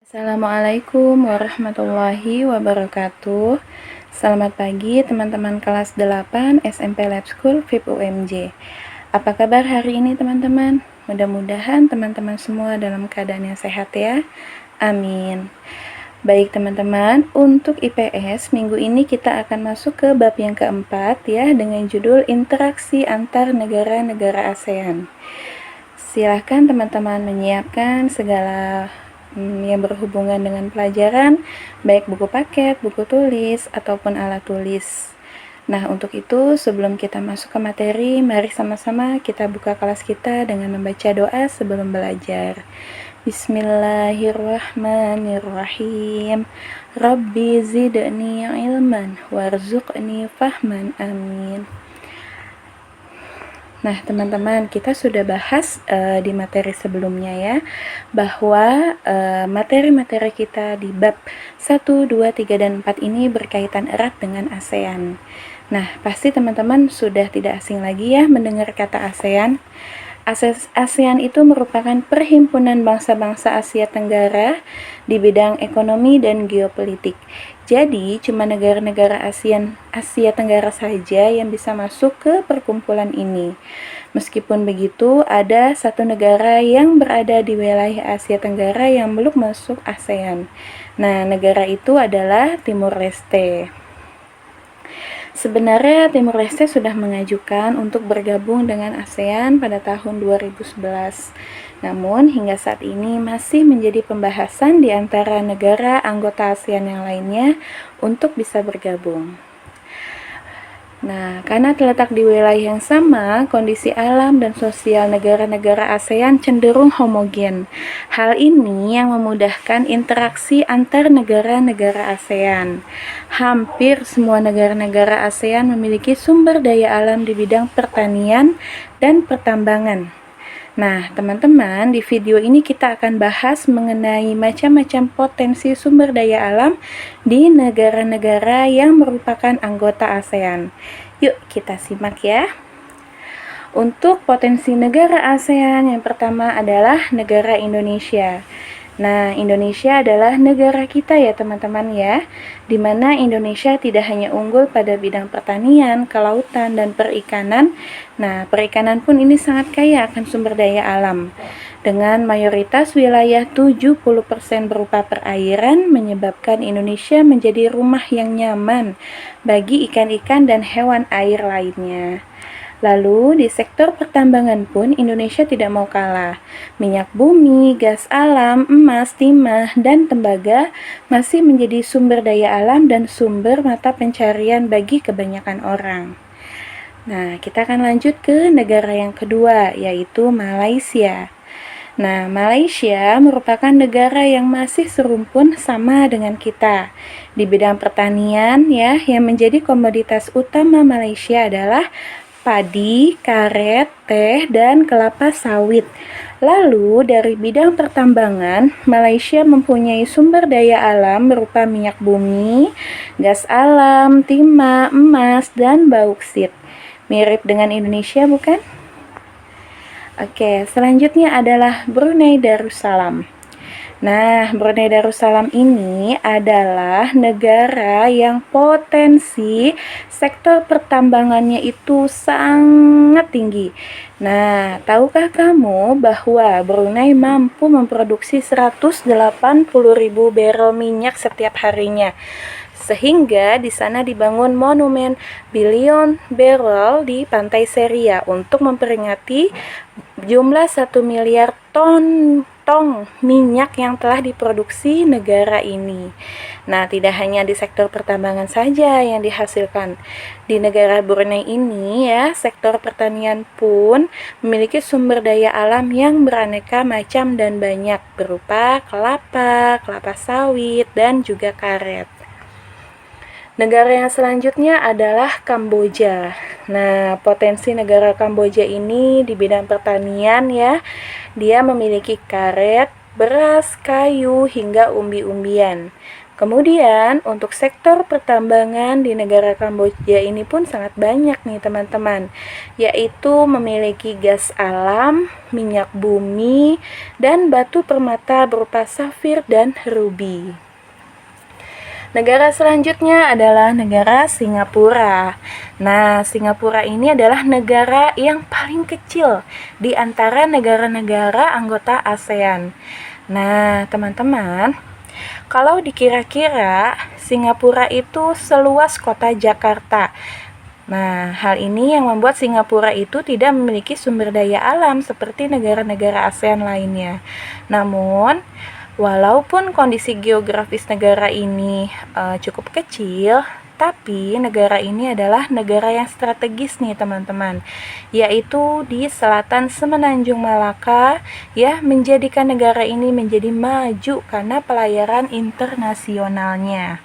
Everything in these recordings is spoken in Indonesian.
Assalamualaikum warahmatullahi wabarakatuh. Selamat pagi teman-teman kelas 8 SMP Lab School VIP UMJ. Apa kabar hari ini teman-teman? Mudah-mudahan teman-teman semua dalam keadaan yang sehat ya. Amin. Baik teman-teman, untuk IPS minggu ini kita akan masuk ke bab yang keempat ya, dengan judul interaksi antar negara-negara ASEAN. Silahkan teman-teman menyiapkan segala yang berhubungan dengan pelajaran, baik buku paket, buku tulis, ataupun alat tulis. Nah, untuk itu sebelum kita masuk ke materi, mari sama-sama kita buka kelas kita dengan membaca doa sebelum belajar. Bismillahirrahmanirrahim. Rabbi zidni ilman warzuqni fahman. Amin. Nah, teman-teman, kita sudah bahas di materi sebelumnya ya, bahwa materi-materi kita di bab 1, 2, 3, dan 4 ini berkaitan erat dengan ASEAN. Nah, pasti teman-teman sudah tidak asing lagi ya mendengar kata ASEAN. ASEAN itu merupakan perhimpunan bangsa-bangsa Asia Tenggara di bidang ekonomi dan geopolitik. Jadi, cuma negara-negara Asia Tenggara saja yang bisa masuk ke perkumpulan ini. Meskipun begitu, ada satu negara yang berada di wilayah Asia Tenggara yang belum masuk ASEAN. Nah, negara itu adalah Timur Leste. Sebenarnya Timur Leste sudah mengajukan untuk bergabung dengan ASEAN pada tahun 2011. Namun hingga saat ini masih menjadi pembahasan di antara negara anggota ASEAN yang lainnya untuk bisa bergabung. Nah, karena terletak di wilayah yang sama, kondisi alam dan sosial negara-negara ASEAN cenderung homogen. Hal ini yang memudahkan interaksi antar negara-negara ASEAN. Hampir semua negara-negara ASEAN memiliki sumber daya alam di bidang pertanian dan pertambangan. Nah, teman-teman, di video ini kita akan bahas mengenai macam-macam potensi sumber daya alam di negara-negara yang merupakan anggota ASEAN. Yuk, kita simak ya. Untuk potensi negara ASEAN, yang pertama adalah negara Indonesia. Nah, Indonesia adalah negara kita ya teman-teman ya, di mana Indonesia tidak hanya unggul pada bidang pertanian, kelautan, dan perikanan. Nah, perikanan pun ini sangat kaya akan sumber daya alam. Dengan mayoritas wilayah 70% berupa perairan, menyebabkan Indonesia menjadi rumah yang nyaman bagi ikan-ikan dan hewan air lainnya. Lalu, di sektor pertambangan pun Indonesia tidak mau kalah. Minyak bumi, gas alam, emas, timah, dan tembaga masih menjadi sumber daya alam dan sumber mata pencarian bagi kebanyakan orang. Nah, kita akan lanjut ke negara yang kedua, yaitu Malaysia. Nah, Malaysia merupakan negara yang masih serumpun sama dengan kita. Di bidang pertanian ya, yang menjadi komoditas utama Malaysia adalah padi, karet, teh, dan kelapa sawit. Lalu, dari bidang pertambangan, Malaysia mempunyai sumber daya alam berupa minyak bumi, gas alam, timah, emas, dan bauksit. Mirip dengan Indonesia, bukan? Oke, selanjutnya adalah Brunei Darussalam. Nah, Brunei Darussalam ini adalah negara yang potensi sektor pertambangannya itu sangat tinggi. Nah, tahukah kamu bahwa Brunei mampu memproduksi 180.000 barrel minyak setiap harinya? Sehingga di sana dibangun monumen Billion Barrel di Pantai Seria untuk memperingati jumlah 1 miliar ton minyak yang telah diproduksi negara ini. Nah, tidak hanya di sektor pertambangan saja yang dihasilkan. Di negara Brunei ini ya, sektor pertanian pun memiliki sumber daya alam yang beraneka macam dan banyak berupa kelapa, kelapa sawit, dan juga karet. Negara yang selanjutnya adalah Kamboja. Nah, potensi negara Kamboja ini di bidang pertanian ya, dia memiliki karet, beras, kayu, hingga umbi-umbian. Kemudian, untuk sektor pertambangan di negara Kamboja ini pun sangat banyak nih teman-teman, yaitu memiliki gas alam, minyak bumi, dan batu permata berupa safir dan rubi. Negara selanjutnya adalah negara Singapura. Nah, Singapura ini adalah negara yang paling kecil di antara negara-negara anggota ASEAN. Nah, teman-teman, kalau dikira-kira, Singapura itu seluas kota Jakarta. Nah, hal ini yang membuat Singapura itu tidak memiliki sumber daya alam seperti negara-negara ASEAN lainnya. Namun, walaupun kondisi geografis negara ini cukup kecil, tapi negara ini adalah negara yang strategis nih teman-teman, yaitu di selatan Semenanjung Malaka, ya, menjadikan negara ini menjadi maju karena pelayaran internasionalnya.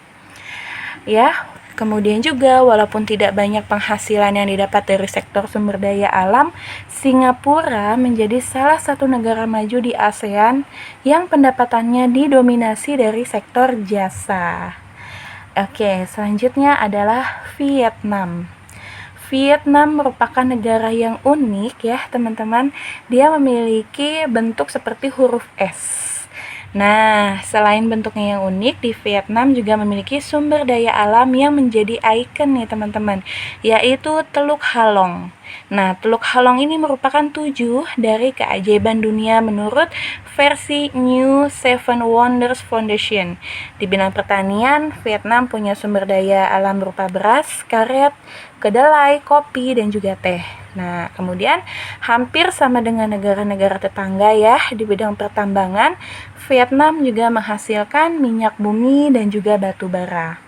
Ya, kemudian juga walaupun tidak banyak penghasilan yang didapat dari sektor sumber daya alam, Singapura menjadi salah satu negara maju di ASEAN yang pendapatannya didominasi dari sektor jasa. Oke, selanjutnya adalah Vietnam. Vietnam merupakan negara yang unik ya teman-teman. Dia memiliki bentuk seperti huruf S. Nah, selain bentuknya yang unik, di Vietnam juga memiliki sumber daya alam yang menjadi ikon nih teman-teman, yaitu Teluk Halong. Nah, Teluk Halong ini merupakan 7 dari keajaiban dunia menurut versi New Seven Wonders Foundation. Di bidang pertanian, Vietnam punya sumber daya alam berupa beras, karet, kedelai, kopi, dan juga teh. Nah, kemudian hampir sama dengan negara-negara tetangga ya, di bidang pertambangan, Vietnam juga menghasilkan minyak bumi dan juga batu bara.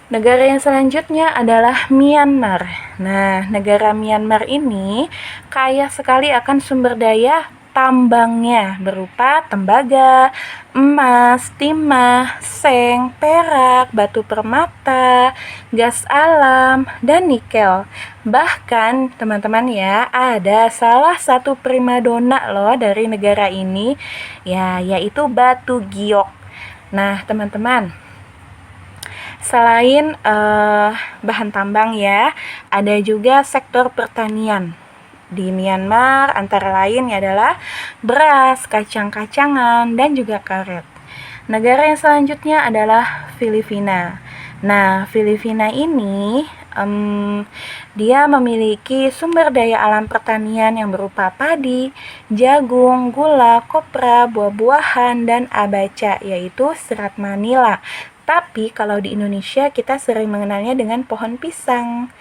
Negara yang selanjutnya adalah Myanmar. Nah, negara Myanmar ini kaya sekali akan sumber daya tambangnya berupa tembaga, emas, timah, seng, perak, batu permata, gas alam, dan nikel. Bahkan teman-teman ya, ada salah satu primadona loh dari negara ini, ya, yaitu batu giok. Nah, teman-teman, selain bahan tambang ya, ada juga sektor pertanian. Di Myanmar antara lain adalah beras, kacang-kacangan, dan juga karet. Negara yang selanjutnya adalah Filipina. Nah, Filipina ini dia memiliki sumber daya alam pertanian yang berupa padi, jagung, gula, kopra, buah-buahan, dan abaca, yaitu serat Manila. Tapi kalau di Indonesia kita sering mengenalnya dengan pohon pisang.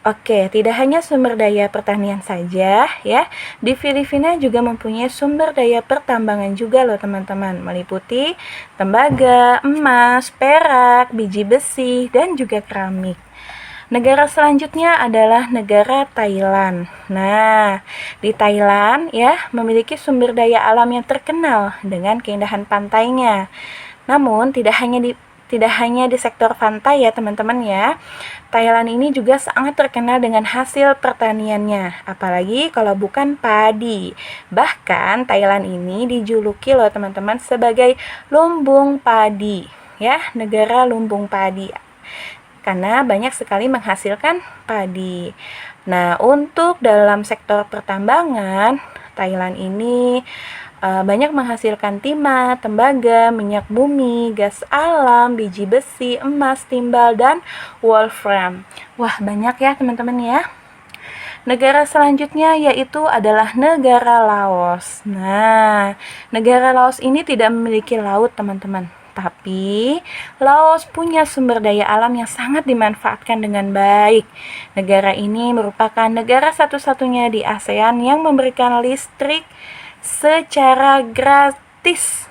Oke, tidak hanya sumber daya pertanian saja ya. Di Filipina juga mempunyai sumber daya pertambangan juga loh teman-teman, meliputi tembaga, emas, perak, biji besi, dan juga keramik. Negara selanjutnya adalah negara Thailand. Nah, di Thailand ya memiliki sumber daya alam yang terkenal dengan keindahan pantainya. Namun tidak hanya di sektor pantai ya teman-teman ya. Thailand ini juga sangat terkenal dengan hasil pertaniannya, apalagi kalau bukan padi. Bahkan Thailand ini dijuluki loh teman-teman sebagai lumbung padi, ya, negara lumbung padi. Karena banyak sekali menghasilkan padi. Nah, untuk dalam sektor pertambangan, Thailand ini banyak menghasilkan timah, tembaga, minyak bumi, gas alam, biji besi, emas, timbal, dan wolfram. Wah, banyak ya teman-teman ya. Negara selanjutnya yaitu adalah negara Laos. Nah, negara Laos ini tidak memiliki laut teman-teman. Tapi, Laos punya sumber daya alam yang sangat dimanfaatkan dengan baik. Negara ini merupakan negara satu-satunya di ASEAN yang memberikan listrik secara gratis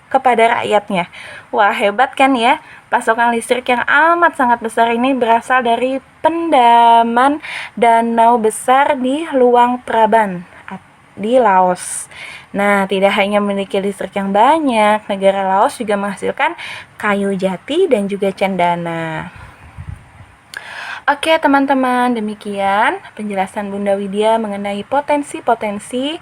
kepada rakyatnya. Wah, hebat kan ya? Pasokan listrik yang amat sangat besar ini berasal dari pendaman danau besar di Luang Prabang di Laos. Nah, tidak hanya memiliki listrik yang banyak, negara Laos juga menghasilkan kayu jati dan juga cendana. Oke teman-teman, demikian penjelasan Bunda Widya mengenai potensi-potensi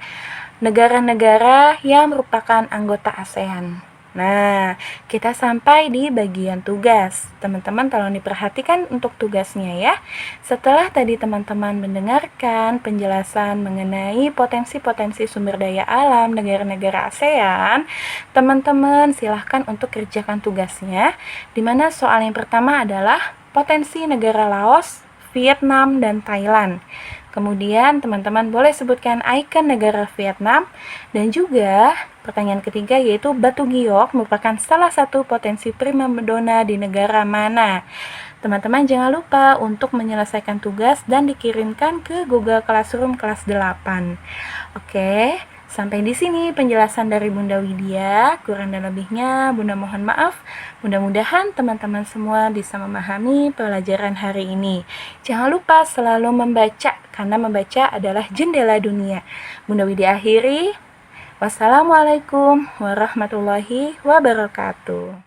negara-negara yang merupakan anggota ASEAN. Nah, kita sampai di bagian tugas. Teman-teman tolong diperhatikan untuk tugasnya ya. Setelah tadi teman-teman mendengarkan penjelasan mengenai potensi-potensi sumber daya alam negara-negara ASEAN, teman-teman silahkan untuk kerjakan tugasnya, di mana soal yang pertama adalah potensi negara Laos, Vietnam, dan Thailand. Kemudian teman-teman boleh sebutkan ikon negara Vietnam, dan juga pertanyaan ketiga yaitu Batu Giok merupakan salah satu potensi primadona di negara mana. Teman-teman jangan lupa untuk menyelesaikan tugas dan dikirimkan ke Google Classroom kelas 8. Oke, sampai di sini penjelasan dari Bunda Widya. Kurang dan lebihnya Bunda mohon maaf. Mudah-mudahan teman-teman semua bisa memahami pelajaran hari ini. Jangan lupa selalu membaca, karena membaca adalah jendela dunia. Bunda Widya akhiri. Wassalamualaikum warahmatullahi wabarakatuh.